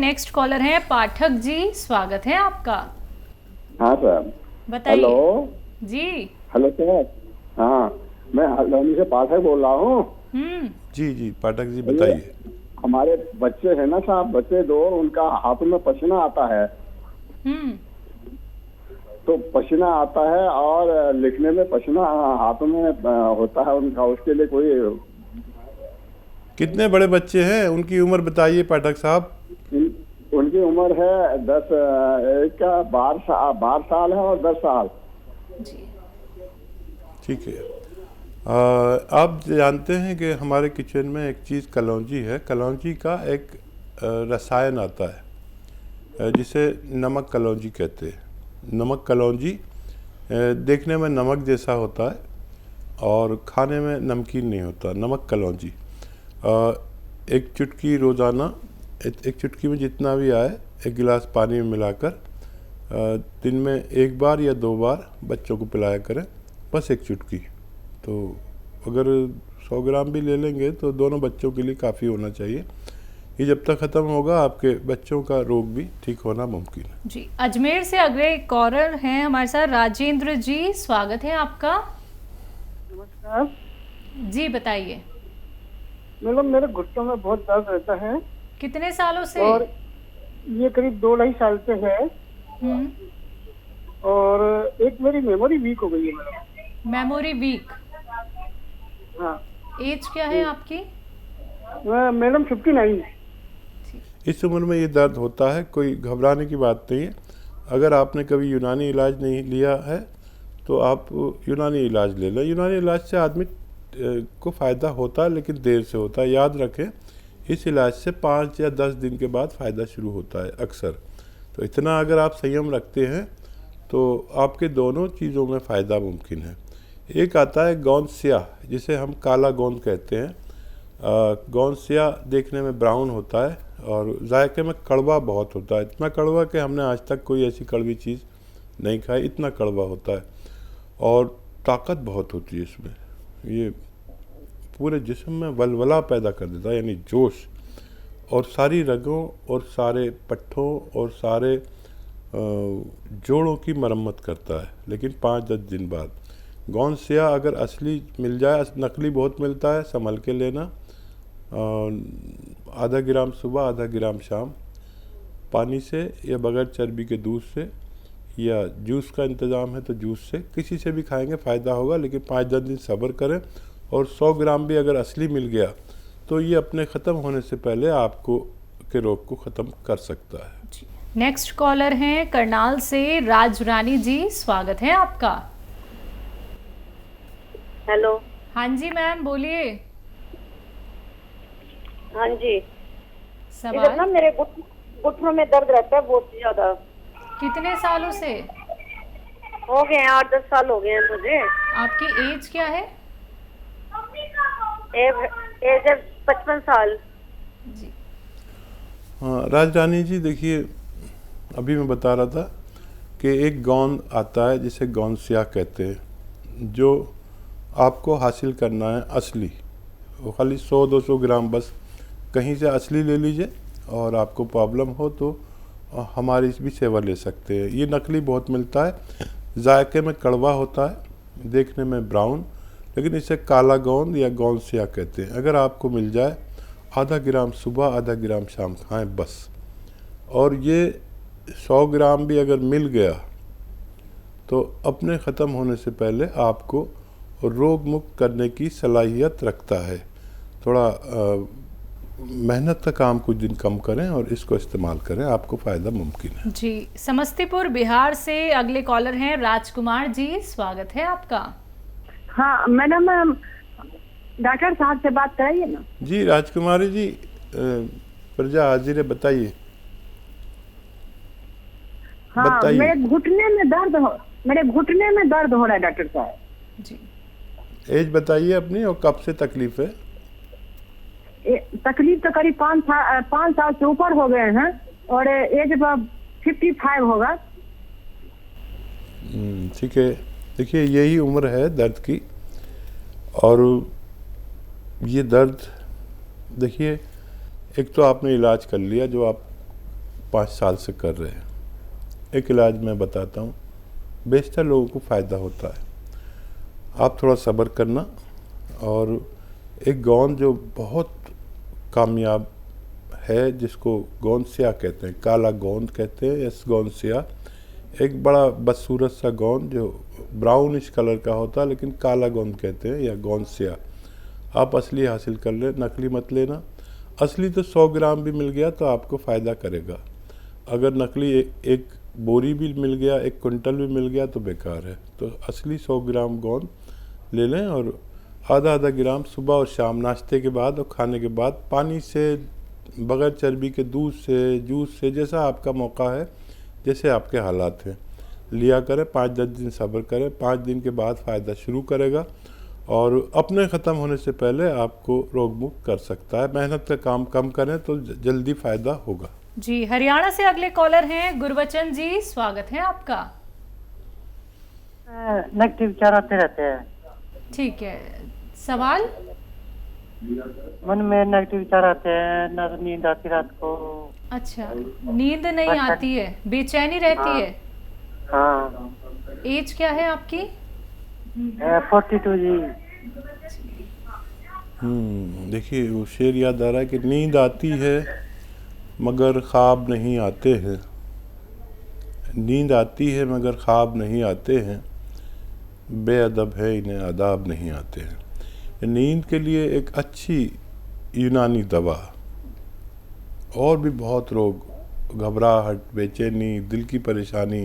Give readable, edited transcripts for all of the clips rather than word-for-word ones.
Next collar हैं पाठक जी, स्वागत है आपका। हाँ सर, बताइए। हेलो जी। Hello sir. हाँ, मैं हल्द्वानी से पाठक बोल रहा हूँ। जी जी पाठक जी ये बताइए। हमारे बच्चे हैं ना साहब, बच्चे दो, उनका हाथों में पसीना आता है। तो पसीना आता है और लिखने में पसीना हाथों में होता है उनका, उसके लिए कोई कितने बड़े बच्चे हैं, उनकी उम्र बताइए पाठक साहब। उनकी उम्र है 10, एक का 12 साल है और 10 साल। ठीक है। आप जानते हैं कि हमारे किचन में एक चीज़ कलौंजी है। कलौंजी का एक रसायन आता है जिसे नमक कलौंजी कहते हैं। नमक कलौंजी देखने में नमक जैसा होता है और खाने में नमकीन नहीं होता। नमक कलौंजी एक चुटकी रोज़ाना, एक चुटकी में जितना भी आए, एक गिलास पानी में मिलाकर दिन में एक बार या 2 बार बच्चों को पिलाया करें, बस एक चुटकी। तो अगर 100 ग्राम भी ले लेंगे तो दोनों बच्चों के लिए काफ़ी होना चाहिए। ये जब तक ख़त्म होगा आपके बच्चों का रोग भी ठीक होना मुमकिन है। जी, अजमेर से अगले कॉलर हैं हमारे साथ राजेंद्र जी, स्वागत है आपका। नमस्कार जी बताइए। मैडम, मेरे घुटनों में बहुत दर्द रहता है। कितने सालों से? और ये करीब 2 ढाई साल से है। और एक मेरी मेमोरी वीक हो गई है मैडम। Memory weak? हाँ। एज क्या है आपकी? मैडम 59। इस उम्र में ये दर्द होता है, कोई घबराने की बात नहीं है। अगर आपने कभी यूनानी इलाज नहीं लिया है तो आप यूनानी इलाज ले लें। यूनानी इलाज से आदमी को फ़ायदा होता है, लेकिन देर से होता है। याद रखें, इस इलाज से 5 या 10 दिन के बाद फ़ायदा शुरू होता है अक्सर। तो इतना अगर आप संयम रखते हैं तो आपके दोनों चीज़ों में फ़ायदा मुमकिन है। एक आता है गोंद स्याह, जिसे हम काला गोंद कहते हैं। गोंद स्याह देखने में ब्राउन होता है और जायके में कड़वा बहुत होता है। इतना कड़वा कि हमने आज तक कोई ऐसी कड़वी चीज़ नहीं खाई, इतना कड़वा होता है। और ताकत बहुत होती है इसमें। ये पूरे जिस्म में वलवला पैदा कर देता है, यानी जोश, और सारी रगों और सारे पट्ठों और सारे जोड़ों की मरम्मत करता है, लेकिन 5-10 दिन बाद। गोंद स्याह अगर असली मिल जाए, नकली बहुत मिलता है, संभल के लेना। आधा ग्राम सुबह, आधा ग्राम शाम, पानी से या बगैर चर्बी के दूध से, या जूस का इंतज़ाम है तो जूस से, किसी से भी खाएंगे फ़ायदा होगा। लेकिन 5-10 दिन सब्र करें। और 100 ग्राम भी अगर असली मिल गया तो ये अपने ख़त्म होने से पहले आपको के रोग को ख़त्म कर सकता है। नेक्स्ट कॉलर हैं करनाल से राज रानी जी, स्वागत है आपका। हेलो। हाँ जी मैम, बोलिए। हाँ जी। सवाल? ना मेरे घुटनों में दर्द रहता है बहुत ज्यादा। कितने सालों से? हो गए हैं 8-10 साल हो गए हैं मुझे। आपकी एज क्या है? एज है 55 साल। जी। हाँ राज रानी जी, देखिए अभी मैं बता रहा था कि एक गोंद आता है जिसे गोंद स्याह कहते हैं, जो आपको हासिल करना है असली। वो खाली 100-200 ग्राम बस कहीं से असली ले लीजिए, और आपको प्रॉब्लम हो तो हमारी भी सेवा ले सकते हैं। ये नकली बहुत मिलता है, जायके में कड़वा होता है, देखने में ब्राउन, लेकिन इसे काला गोंद या गोंद स्याह कहते हैं। अगर आपको मिल जाए, आधा ग्राम सुबह, आधा ग्राम शाम खाएं बस। और ये 100 ग्राम भी अगर मिल गया तो अपने ख़त्म होने से पहले आपको रोग मुक्त करने की सलाहियत रखता है। थोड़ा मेहनत का काम कुछ दिन कम करें और इसको इस्तेमाल करें, आपको फ़ायदा मुमकिन है। जी, समस्तीपुर बिहार से अगले कॉलर हैं राजकुमार जी, स्वागत है आपका। हाँ मैडम, डॉक्टर साहब से बात कराइए ना। जी राजकुमारी जी, प्रजा हाजिर है, बताइए। हाँ, बताइए। मेरे घुटने में दर्द हो रहा है डॉक्टर साहब जी। एज बताइए अपनी, और कब से तकलीफ है? तकलीफ तो करीब 5 साल से ऊपर हो गए हैं, और एज 55 होगा। ठीक है। देखिए यही उम्र है दर्द की, और ये दर्द देखिए, एक तो आपने इलाज कर लिया जो आप 5 साल से कर रहे हैं। एक इलाज मैं बताता हूँ, बेशतर लोगों को फ़ायदा होता है। आप थोड़ा सब्र करना, और एक गोंद जो बहुत कामयाब है, जिसको गोंद स्या कहते हैं, काला गोंद कहते हैं, यस गोंद स्या, एक बड़ा बदसूरत सा गोंद जो ब्राउनिश कलर का होता है, लेकिन काला गोंद कहते हैं, या गोंद स्या। आप असली हासिल कर लें, नकली मत लेना। असली तो 100 ग्राम भी मिल गया तो आपको फ़ायदा करेगा। अगर नकली एक बोरी भी मिल गया, 1 क्विंटल भी मिल गया तो बेकार है। तो असली 100 ग्राम गोंद ले लें, और आधा ग्राम सुबह और शाम नाश्ते के बाद और खाने के बाद पानी से, बगैर चर्बी के, दूध से, जूस से, जैसा आपका मौका है, जैसे आपके हालात हैं, लिया करें। 5-10 दिन सब्र करें, 5 दिन के बाद फ़ायदा शुरू करेगा, और अपने ख़त्म होने से पहले आपको रोग मुक्त कर सकता है। मेहनत का काम कम करें तो जल्दी फ़ायदा होगा। जी, हरियाणा से अगले कॉलर हैं गुरबचन जी, स्वागत है आपका। नेगेटिव विचार आते रहते हैं। ठीक है, सवाल? मन में नेगेटिव विचार आते हैं, ना तो नींद आती रात को। अच्छा, नींद नहीं आती है, बेचैनी रहती है। हाँ। एज क्या है आपकी? 42 जी। देखिए, वो शेर याद आ रहा है कि नींद आती है मगर ख्वाब नहीं आते हैं। नींद आती है मगर ख्वाब नहीं आते हैं, बेअदब है इन्हें आदाब नहीं आते हैं। नींद के लिए एक अच्छी यूनानी दवा, और भी बहुत रोग, घबराहट, बेचैनी, दिल की परेशानी,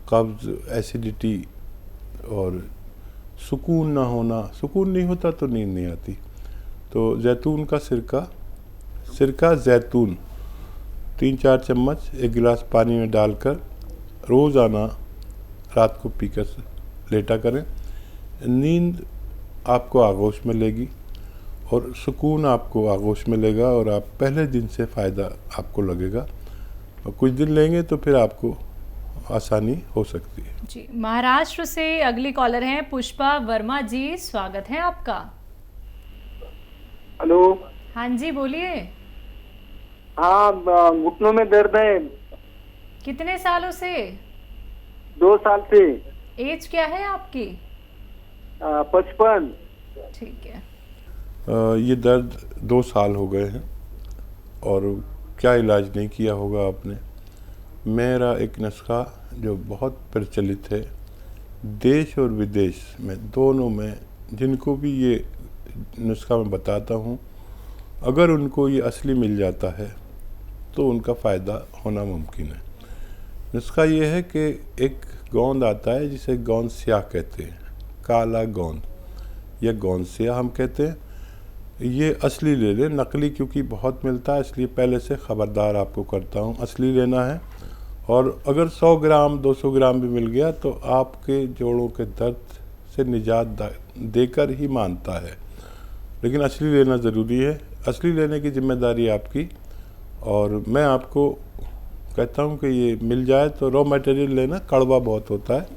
कब्ज़, एसिडिटी, और सुकून ना होना। सुकून नहीं होता तो नींद नहीं आती। तो जैतून का सिरका जैतून 3-4 चम्मच 1 गिलास पानी में डालकर रोज़ाना रात को पीकर लेटा करें। नींद आपको आगोश में लेगी, और सुकून आपको आगोश में लेगा, और आप पहले दिन से फ़ायदा आपको लगेगा। और कुछ दिन लेंगे तो फिर आपको आसानी हो सकती है। जी, महाराष्ट्र से अगली कॉलर हैं पुष्पा वर्मा जी, स्वागत है आपका। हेलो। हाँ जी, बोलिए। हाँ, घुटनों में दर्द है। कितने सालों से? 2 साल से। एज क्या है आपकी? 55। ठीक है। ये दर्द 2 साल हो गए हैं, और क्या इलाज नहीं किया होगा आपने। मेरा एक नुस्खा जो बहुत प्रचलित है, देश और विदेश में दोनों में, जिनको भी ये नुस्खा मैं बताता हूँ, अगर उनको ये असली मिल जाता है तो उनका फ़ायदा होना मुमकिन है। नुस्खा ये है कि एक गोंद आता है जिसे गोंद स्या कहते हैं, काला गोंद, या गोंद स्या हम कहते हैं। ये असली ले लें, नकली क्योंकि बहुत मिलता है, इसलिए पहले से ख़बरदार आपको करता हूँ, असली लेना है। और अगर 100 ग्राम 200 ग्राम भी मिल गया तो आपके जोड़ों के दर्द से निजात देकर ही मानता है, लेकिन असली लेना ज़रूरी है। असली लेने की जिम्मेदारी आपकी, और मैं आपको कहता हूँ कि ये मिल जाए तो रॉ मटेरियल लेना, कड़वा बहुत होता है।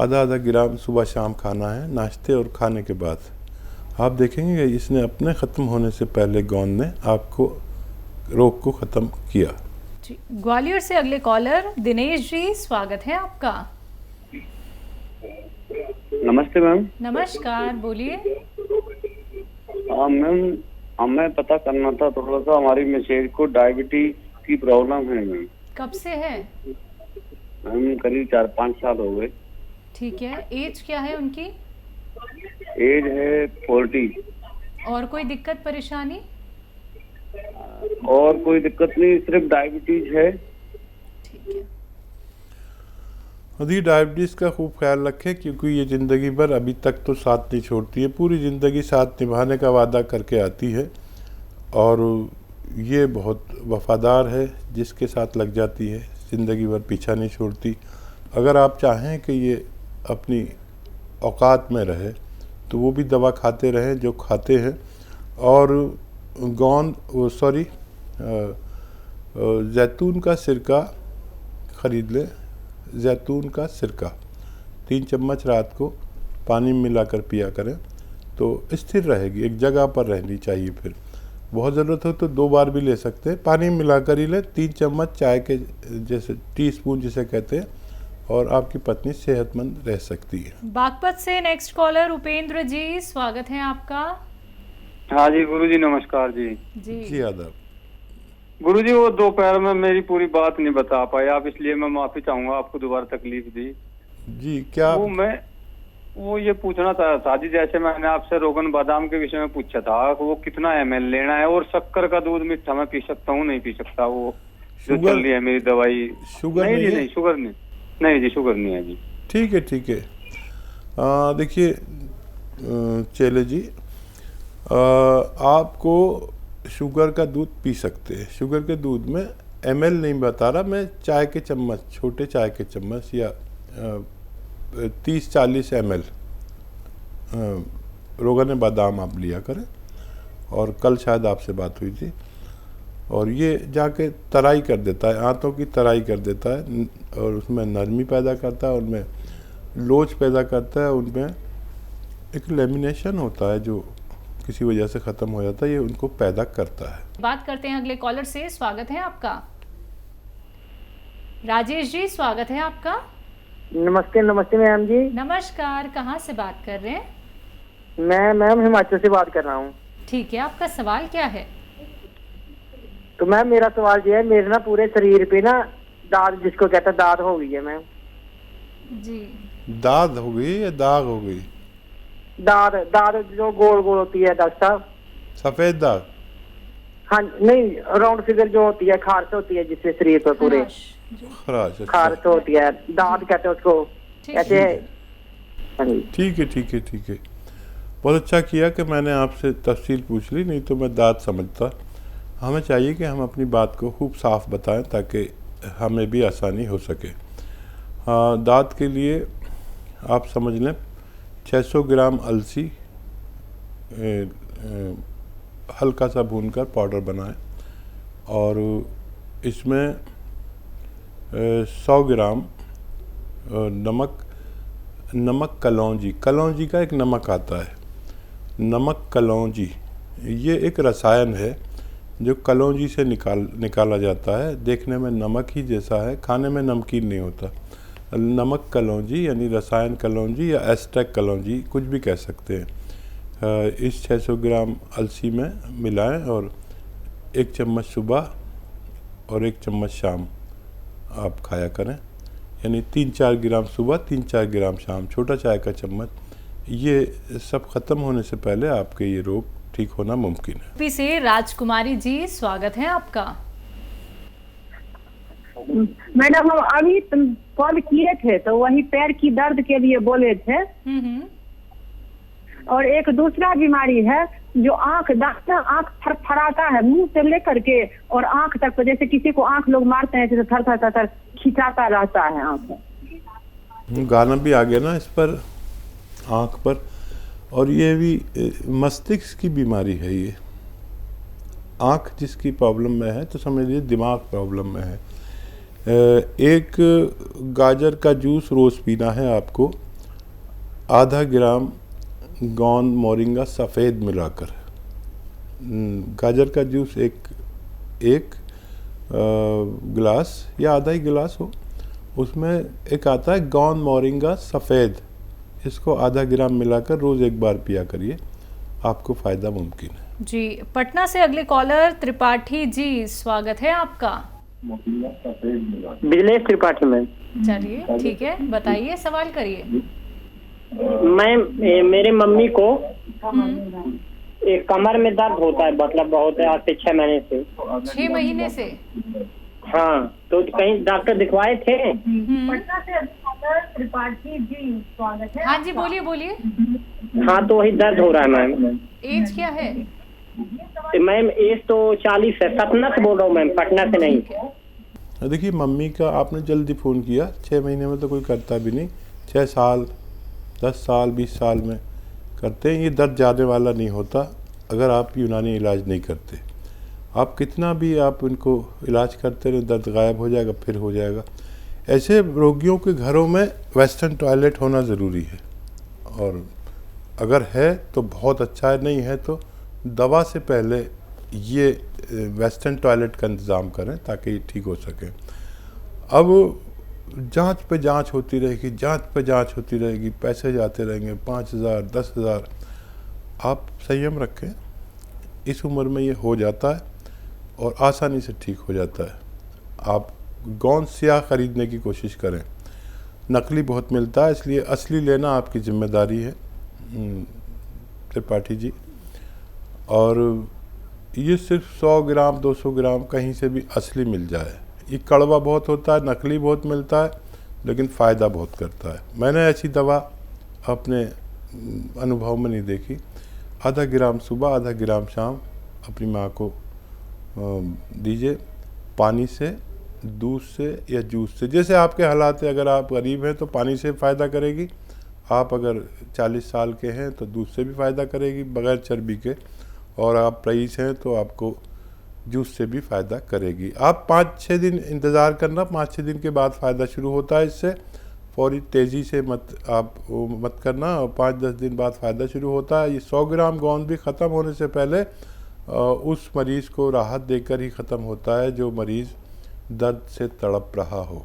आधा ग्राम सुबह शाम खाना है, नाश्ते और खाने के बाद। आप देखेंगे कि इसने अपने ख़त्म होने से पहले गोंद ने आपको रोग को ख़त्म किया। जी, ग्वालियर से अगले कॉलर दिनेश जी, स्वागत है आपका। नमस्ते मैम। नमस्कार, बोलिए। मैम, हमें पता करना था थोड़ा सा, हमारी मिसेज को डायबिटीज की प्रॉब्लम है मैम। कब से है? मैम करीब 4-5 साल हो गए। ठीक है, एज क्या है उनकी? एज है 40। और कोई दिक्कत परेशानी? और कोई दिक्कत नहीं, सिर्फ डायबिटीज है। ठीक है। यदि डायबिटीज़ का खूब ख्याल रखें, क्योंकि ये ज़िंदगी भर अभी तक तो साथ नहीं छोड़ती है, पूरी ज़िंदगी साथ निभाने का वादा करके आती है, और ये बहुत वफादार है, जिसके साथ लग जाती है ज़िंदगी भर पीछा नहीं छोड़ती। अगर आप चाहें कि ये अपनी औकात में रहे तो वो भी दवा खाते रहें जो खाते हैं, और जैतून का सिरका ख़रीद लें। जैतून का सिरका 3 चम्मच रात को पानी में मिलाकर पिया करें तो स्थिर रहेगी, एक जगह पर रहनी चाहिए। फिर बहुत ज़रूरत हो तो 2 बार भी ले सकते हैं। पानी में मिलाकर ही लें, 3 चम्मच चाय के जैसे टीस्पून जिसे कहते हैं, और आपकी पत्नी सेहतमंद रह सकती है। बागपत से नेक्स्ट कॉलर उपेंद्र जी, स्वागत है आपका। हाँ जी गुरुजी, नमस्कार जी। जी आदाब। गुरुजी, वो दोपहर में मेरी पूरी बात नहीं बता पाए आप, इसलिए मैं माफी चाहूंगा, आपको दोबारा तकलीफ दी जी। क्या वो ये पूछना था जी, जैसे मैंने आपसे रोगन बादाम के विषय में पूछा था, वो कितना ml लेना है, और शक्कर का दूध मीठा मैं पी सकता हूँ नहीं पी सकता, वो जो चल रही है मेरी दवाई। शुगर नहीं नहीं जी, है? नहीं शुगर नहीं जी, शुगर नहीं है जी। ठीक है ठीक है। देखिए चेले जी, आपको शुगर का दूध पी सकते हैं। शुगर के दूध में ml नहीं बता रहा मैं, चाय के चम्मच, छोटे चाय के चम्मच या 30-40 ml रोगन बादाम आप लिया करें। और कल शायद आपसे बात हुई थी, और ये जाके तराई कर देता है, आंतों की तराई कर देता है, और उसमें नरमी पैदा करता है, उनमें लोच पैदा करता है, उनमें एक लेमिनेशन होता है जो किसी वजह से ख़त्म हो जाता है, ये उनको पैदा करता है। बात करते हैं अगले कॉलर से, स्वागत है आपका। राजेश जी, स्वागत है आपका। नमस्ते नमस्ते मैम जी। नमस्कार, कहाँ से बात कर रहे हैं? मैं मैम हिमाचल से बात कर रहा हूँ। ठीक है, आपका सवाल क्या है? तो मैम मेरा सवाल ये है, मेरे ना पूरे शरीर पे ना दाद, जिसको कहता है दाद हो गई है मैम जी। दाद हो गई या दाग हो गई? दाद दाद जो गोल गोल होती है डॉक्टर साहब। सफ़ेद दाग? हाँ नहीं, राउंड फिगर जो होती है, खारस होती है जिससे शरीर पर पूरे खराश, जी। खराश। अच्छा। खारस होती है, दाद कहते हैं उसको। ठीक ऐसे है। हाँ जी। ठीक है ठीक है ठीक है। बहुत अच्छा किया कि मैंने आपसे तफसील पूछ ली, नहीं तो मैं दाद समझता। हमें चाहिए कि हम अपनी बात को खूब साफ बताएं ताकि हमें भी आसानी हो सके। हाँ, दाद के लिए आप समझ लें 600 ग्राम अलसी हल्का सा भूनकर पाउडर बनाएं, और इसमें 100 ग्राम नमक कलौंजी का एक नमक आता है, नमक कलौंजी, ये एक रसायन है जो कलौंजी से निकाला जाता है। देखने में नमक ही जैसा है, खाने में नमकीन नहीं होता। नमक कलौंजी यानी रसायन कलौंजी या एस्ट्रैक कलौंजी, कुछ भी कह सकते हैं। इस 600 ग्राम अलसी में मिलाएं, और 1 चम्मच सुबह और 1 चम्मच शाम आप खाया करें, यानी 3-4 ग्राम सुबह, 3-4 ग्राम शाम, छोटा चाय का चम्मच। ये सब ख़त्म होने से पहले आपके ये रोग ठीक होना मुमकिन है। यूपी से राजकुमारी जी, स्वागत है आपका। मैडम हम अभी कॉल किए थे तो वही पैर की दर्द के लिए बोले थे। और एक दूसरा बीमारी है जो आंख फड़फड़ाता है मुंह से लेकर के और आंख तक, तो जैसे किसी को आंख लोग मारते हैं जैसे थर खिंचाता रहता है आंख। गाना भी आ गया ना इस पर, आंख पर। और ये भी मस्तिष्क की बीमारी है। ये आंख जिसकी प्रॉब्लम में है तो समझ लीजिए दिमाग प्रॉब्लम में है। एक गाजर का जूस रोज़ पीना है आपको, आधा ग्राम गोंद मोरिंगा सफ़ेद मिलाकर। गाजर का जूस एक गिलास या आधा ही गिलास हो, उसमें एक आता है गोंद मोरिंगा सफ़ेद, इसको आधा ग्राम मिलाकर रोज़ 1 बार पिया करिए, आपको फ़ायदा मुमकिन है। जी, पटना से अगले कॉलर त्रिपाठी जी, स्वागत है आपका। Business Tripathi ma'am. चलिए ठीक है, बताइए, सवाल करिए। मैं मेरे मम्मी को एक कमर में दर्द होता है, मतलब बहुत है, आज से 6 महीने से। 6 महीने से? हाँ, तो कहीं डॉक्टर दिखवाए थे। पटना से त्रिपाठी जी, स्वागत है। हाँ जी, बोलिए बोलिए। हाँ, तो वही दर्द हो रहा है मैम। एज क्या है? मैम एज तो 40 है। सपना से बोल रहा हूँ मैम, पटना से नहीं। देखिए, मम्मी का आपने जल्दी फ़ोन किया, 6 महीने में तो कोई करता भी नहीं, 6 साल 10 साल 20 साल में करते हैं। ये दर्द जाने वाला नहीं होता अगर आप यूनानी इलाज नहीं करते। आप कितना भी आप इनको इलाज करते रहे, दर्द गायब हो जाएगा, फिर हो जाएगा। ऐसे रोगियों के घरों में वेस्टर्न टॉयलेट होना ज़रूरी है, और अगर है तो बहुत अच्छा है, नहीं है तो दवा से पहले ये वेस्टर्न टॉयलेट का इंतज़ाम करें ताकि ठीक हो सके। अब जांच पे जांच होती रहेगी, जांच पे जांच होती रहेगी, पैसे जाते रहेंगे 5,000 10,000। आप संयम रखें, इस उम्र में ये हो जाता है और आसानी से ठीक हो जाता है। आप गोंद स्याह ख़रीदने की कोशिश करें, नकली बहुत मिलता है, इसलिए असली लेना आपकी जिम्मेदारी है त्रिपाठी जी। और ये सिर्फ 100 ग्राम 200 ग्राम कहीं से भी असली मिल जाए। ये कड़वा बहुत होता है, नकली बहुत मिलता है, लेकिन फ़ायदा बहुत करता है। मैंने ऐसी दवा अपने अनुभव में नहीं देखी। आधा ग्राम सुबह, आधा ग्राम शाम अपनी माँ को दीजिए, पानी से, दूध से या जूस से, जैसे आपके हालात है। अगर आप गरीब हैं तो पानी से फ़ायदा करेगी, आप अगर 40 साल के हैं तो दूध से भी फ़ायदा करेगी बग़ैर चर्बी के, और आप रईस हैं तो आपको जूस से भी फ़ायदा करेगी। आप 5-6 दिन इंतज़ार करना, 5-6 दिन के बाद फ़ायदा शुरू होता है। इससे फौरी तेज़ी से मत करना, और 5-10 दिन बाद फ़ायदा शुरू होता है। ये 100 ग्राम गोंद भी ख़त्म होने से पहले उस मरीज़ को राहत देकर ही ख़त्म होता है जो मरीज़ दर्द से तड़प रहा हो।